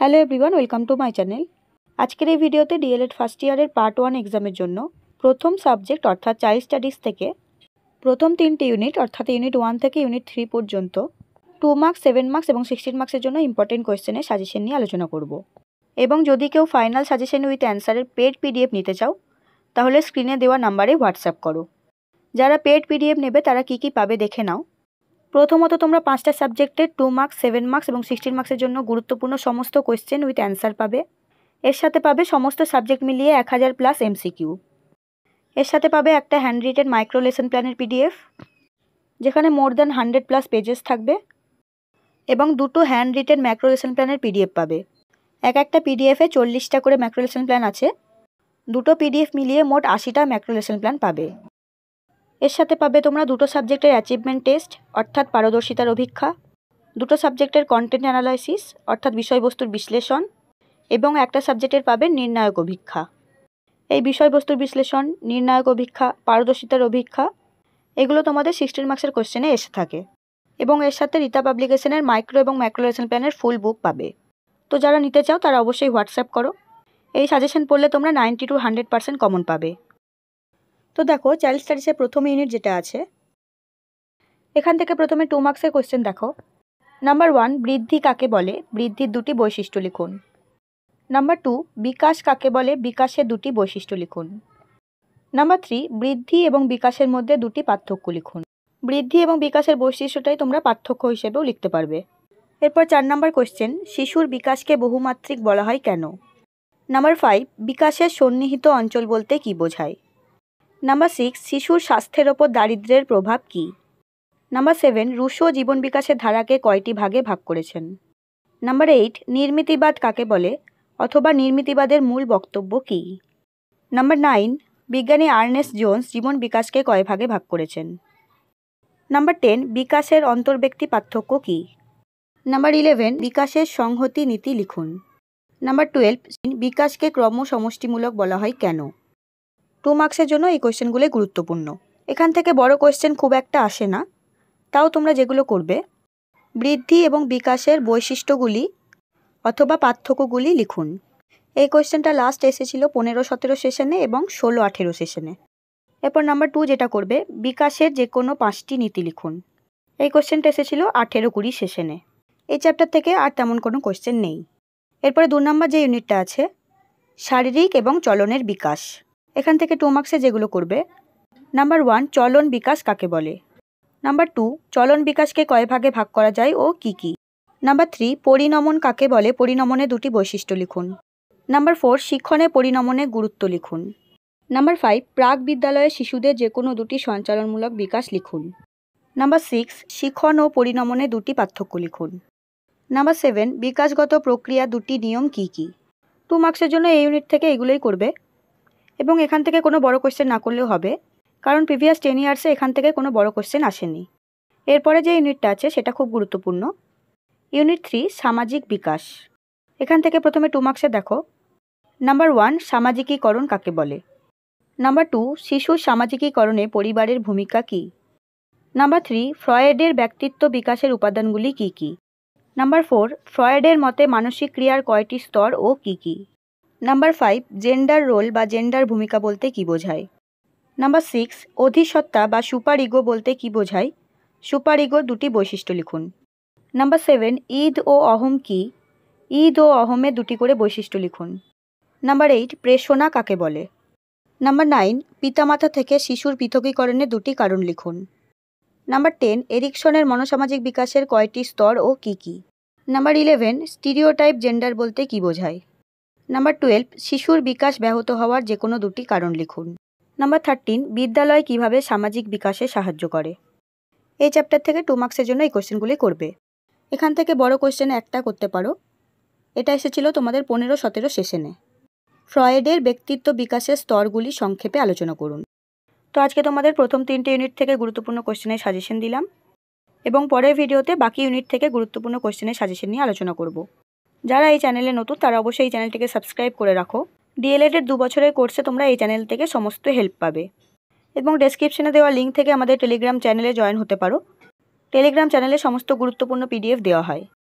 Hello everyone, welcome to my channel. আজকের এই ভিডিওতে ডিএলএড ফার্স্ট ইয়ারের পার্ট 1 এক্সামের জন্য প্রথম সাবজেক্ট অর্থাৎ চাইল্ড স্টাডিজ থেকে প্রথম 3টে ইউনিট অর্থাৎ ইউনিট 1 থেকে ইউনিট 3 পর্যন্ত 2 মার্কস, 7 মার্কস এবং 16 মার্কসের জন্য ইম্পর্টেন্ট কোয়েশ্চেনের সাজেশন নিয়ে আলোচনা করব। এবং যদি কেউ ফাইনাল সাজেশন উইথ অ্যান্সারের পেড পিডিএফ নিতে চাও তাহলে স্ক্রিনে দেওয়া নাম্বারে হোয়াটসঅ্যাপ করো। যারা পেড পিডিএফ নেবে তারা কী কী পাবে দেখে নাও। প্রথমত তোমরা 5টা সাবজেক্টের 2 মার্কস, 7 মার্কস এবং 16 মার্কসের জন্য গুরুত্বপূর্ণ সমস্ত কোয়েশ্চেন উইথ অ্যান্সার পাবে। এর সাথে পাবে সমস্ত সাবজেক্ট মিলিয়ে 1000+ এমসিকিউ। এর সাথে পাবে একটা হ্যান্ড রিটেন মাইক্রো লেসন প্ল্যানের পিডিএফ যেখানে মোর দ্যান 100+ পেজেস থাকবে এবং দুটো হ্যান্ড রিটেন ম্যাক্রো লেসন প্ল্যানের পিডিএফ পাবে। একটা পিডিএফে 40টা করে ম্যাক্রো লেসন প্ল্যান আছে। দুটো পিডিএফ মিলিয়ে মোট 80টা ম্যাক্রো লেসন প্ল্যান পাবে। এর সাথে পাবে তোমরা দুটো সাবজেক্টের অ্যাচিভমেন্ট টেস্ট অর্থাৎ পারদর্শিতার অভিক্ষা, দুটো সাবজেক্টের কন্টেন্ট অ্যানালাইসিস অর্থাৎ বিষয়বস্তুর বিশ্লেষণ এবং একটা সাবজেক্টের পাবে নির্ণায়ক অভিক্ষা। এই বিষয়বস্তুর বিশ্লেষণ, নির্ণায়ক অভিক্ষা, পারদর্শিতার অভিক্ষা এগুলো তোমাদের 16 মার্কসের কোশ্চেনে এসে থাকে এবং এর সাথে রীতা পাবলিকেশনের মাইক্রো এবং ম্যাক্রো লেসন প্ল্যানের ফুল বুক পাবে। তো যারা নিতে চাও তারা অবশ্যই হোয়াটসঅ্যাপ করো। এই সাজেশন পড়লে তোমরা 90 to 100% কমন পাবে। তো দেখো, চাইল্ড স্টাডিজের প্রথম ইউনিট যেটা আছে এখান থেকে প্রথমে 2 মার্কসের কোয়েশ্চেন দেখো। নাম্বার 1, বৃদ্ধি কাকে বলে? বৃদ্ধির দুটি বৈশিষ্ট্য লিখুন। নাম্বার 2, বিকাশ কাকে বলে? বিকাশের দুটি বৈশিষ্ট্য লিখুন। নাম্বার 3, বৃদ্ধি এবং বিকাশের মধ্যে দুটি পার্থক্য লিখুন। বৃদ্ধি এবং বিকাশের বৈশিষ্ট্যটাই তোমরা পার্থক্য হিসেবেও লিখতে পারবে। এরপর 4 নাম্বার কোয়েশ্চেন, শিশুর বিকাশকে বহুমাত্রিক বলা হয় কেন? নাম্বার 5, বিকাশের সন্নিহিত অঞ্চল বলতে কী বোঝায়? নাম্বার 6, শিশুর স্বাস্থ্যের ওপর দারিদ্র্যের প্রভাব কী? নাম্বার 7, রুশো জীবন বিকাশের ধারাকে কয়টি ভাগে ভাগ করেছেন? নাম্বার 8, নির্মিতিবাদ কাকে বলে অথবা নির্মিতিবাদের মূল বক্তব্য কী? নাম্বার 9, বিজ্ঞানী আর্নেস্ট জোন্স জীবন বিকাশকে কয় ভাগে ভাগ করেছেন? নাম্বার 10, বিকাশের অন্তর্ব্যক্তি পার্থক্য কী? নাম্বার 11, বিকাশের সংহতি নীতি লিখুন। নাম্বার 12, বিকাশকে ক্রমসমষ্টিমূলক বলা হয় কেন? 2 মার্কসের জন্য এই কোয়েশ্চেনগুলো গুরুত্বপূর্ণ। এখান থেকে বড় কোয়েশ্চেন খুব একটা আসে না, তাও তোমরা যেগুলো করবে, বৃদ্ধি এবং বিকাশের বৈশিষ্ট্যগুলি অথবা পার্থক্যগুলি লিখুন। এই কোয়েশ্চেনটা লাস্ট এসেছিল 15-17 সেশনে এবং 16-18 সেশনে। এরপর নাম্বার 2 যেটা করবে, বিকাশের যে কোনো 5টি নীতি লিখুন। এই কোয়েশ্চেনটা এসেছিল 18-20 সেশনে। এই চ্যাপ্টার থেকে আর তেমন কোনো কোয়েশ্চেন নেই। এরপরে 2 নাম্বার যে ইউনিটটা আছে, শারীরিক এবং চলনের বিকাশ, এখান থেকে 2 মার্কসে যেগুলো করবে, নাম্বার 1, চলন বিকাশ কাকে বলে? নাম্বার 2, চলন বিকাশকে কয় ভাগে ভাগ করা যায় ও কী কী? নাম্বার 3, পরিণমন কাকে বলে? পরিণমনের দুটি বৈশিষ্ট্য লিখুন। নাম্বার 4, শিক্ষণে পরিণমনের গুরুত্ব লিখুন। নাম্বার 5, প্রাক বিদ্যালয়ে শিশুদের যে কোনো দুটি সঞ্চালনমূলক বিকাশ লিখুন। নাম্বার 6, শিক্ষণ ও পরিণমনের দুটি পার্থক্য লিখুন। নাম্বার 7, বিকাশগত প্রক্রিয়া দুটি নিয়ম কী কী? 2 মার্কসের জন্য এই ইউনিট থেকে এগুলোই করবে এবং এখান থেকে কোনো বড় কোয়েশ্চেন না করলেও হবে, কারণ প্রিভিয়াস 10 ইয়ার্সে এখান থেকে কোনো বড় কোয়েশ্চেন আসেনি। এরপরে যে ইউনিটটা আছে সেটা খুব গুরুত্বপূর্ণ, ইউনিট 3, সামাজিক বিকাশ। এখান থেকে প্রথমে 2 মার্কসে দেখো। নাম্বার 1, সামাজিকীকরণ কাকে বলে? নাম্বার 2, শিশুর সামাজিকীকরণে পরিবারের ভূমিকা কী? নাম্বার 3, ফ্রয়েডের ব্যক্তিত্ব বিকাশের উপাদানগুলি কী কী? নাম্বার 4, ফ্রয়েডের মতে মানসিক ক্রিয়ার কয়টি স্তর ও কী কী? নাম্বার 5, জেন্ডার রোল বা জেন্ডার ভূমিকা বলতে কী বোঝায়? নাম্বার 6, অধিসত্তা বা সুপার ইগো বলতে কী বোঝায়? সুপার ইগোর দুটি বৈশিষ্ট্য লিখুন। নাম্বার 7, ঈদ ও অহম কী? ঈদ ও অহমের দুটি করে বৈশিষ্ট্য লিখুন। নাম্বার 8, প্রেষণা কাকে বলে? নাম্বার 9, পিতামাতা থেকে শিশুর পৃথকীকরণের দুটি কারণ লিখুন। নাম্বার 10, এরিকসনের মনোসামাজিক বিকাশের কয়টি স্তর ও কী কী? নাম্বার 11, স্টিরিওটাইপ জেন্ডার বলতে কী বোঝায়? নাম্বার 12, শিশুর বিকাশ ব্যাহত হওয়ার যে কোনো দুটি কারণ লিখুন। নাম্বার 13, বিদ্যালয় কিভাবে সামাজিক বিকাশে সাহায্য করে? এই চ্যাপ্টার থেকে 2 মার্কসের জন্য এই কোয়েশ্চেনগুলি করবে। এখান থেকে বড় কোয়েশ্চেন একটা করতে পারো, এটা এসেছিল তোমাদের 15-17 সেশনে। ফ্রয়েডের ব্যক্তিত্ব বিকাশের স্তরগুলি সংক্ষেপে আলোচনা করুন। তো আজকে তোমাদের প্রথম 3টে ইউনিট থেকে গুরুত্বপূর্ণ কোয়েশ্চেনের সাজেশন দিলাম এবং পরের ভিডিওতে বাকি ইউনিট থেকে গুরুত্বপূর্ণ কোয়েশ্চেনের সাজেশন নিয়ে আলোচনা করব। যারা এই চ্যানেলে নতুন তারা অবশ্যই এই চ্যানেলটিকে সাবস্ক্রাইব করে রাখো। ডিএলএডের 2 বছরের কোর্সে তোমরা এই চ্যানেল থেকে সমস্ত হেল্প পাবে এবং ডেসক্রিপশনে দেওয়া লিঙ্ক থেকে আমাদের টেলিগ্রাম চ্যানেলে জয়েন হতে পারো। টেলিগ্রাম চ্যানেলে সমস্ত গুরুত্বপূর্ণ পিডিএফ দেওয়া হয়।